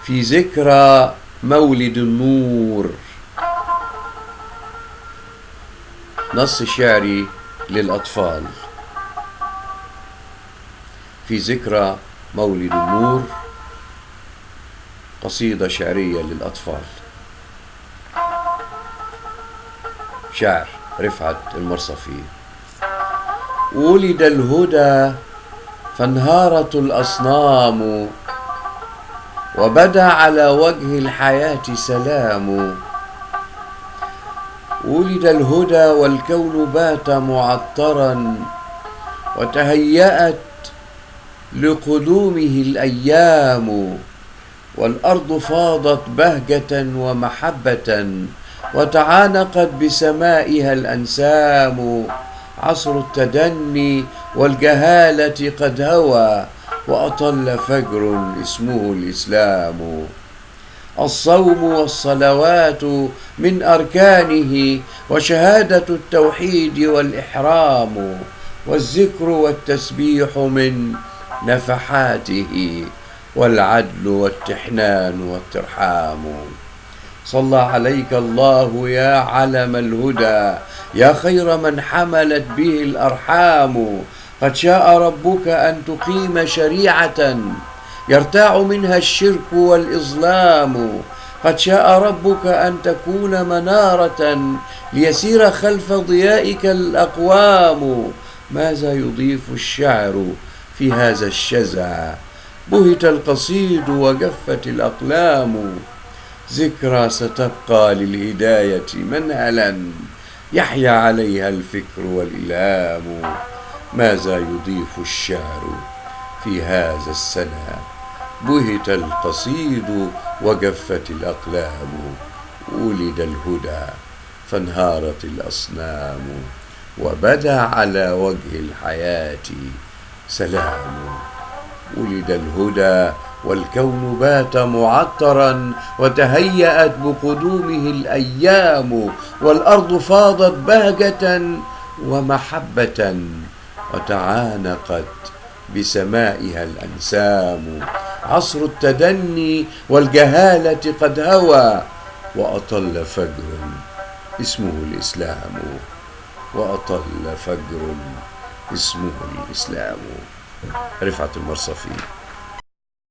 في ذكرى مولد النور. نص شعري للأطفال. في ذكرى مولد النور، قصيدة شعرية للأطفال. شعر رفعت المرصفي. ولد الهدى فانهارت الأصنام، وبدا على وجه الحياة سلام. ولد الهدى والكون بات معطرا، وتهيأت لقدومه الأيام. والأرض فاضت بهجة ومحبة، وتعانقت بسمائها الأنسام. عصر التدني والجهالة قد هوى، وأطل فجر اسمه الإسلام. الصوم والصلوات من أركانه، وشهادة التوحيد والإحرام. والذكر والتسبيح من نفحاته، والعدل والتحنان والترحام. صلى عليك الله يا علم الهدى، يا خير من حملت به الأرحام. قد شاء ربك أن تقيم شريعة يرتاع منها الشرك والإظلام. قد شاء ربك أن تكون منارة ليسير خلف ضيائك الأقوام. ماذا يضيف الشعر في هذا الشزع؟ بهت القصيد وجفت الأقلام. ذكرى ستبقى للهداية منهلا، يحيا عليها الفكر والإلهام. ماذا يضيف الشعر في هذا السنة؟ بهت القصيد وجفت الأقلام. ولد الهدى فانهارت الأصنام، وبدا على وجه الحياة سلام. ولد الهدى والكون بات معطرا، وتهيأت بقدومه الأيام. والأرض فاضت بهجة ومحبة، وتعانقت بسمائها الأنسام. عصر التدني والجهالة قد هوى، وأطل فجر اسمه الإسلام. وأطل فجر اسمه الإسلام. رفعت المرصفي.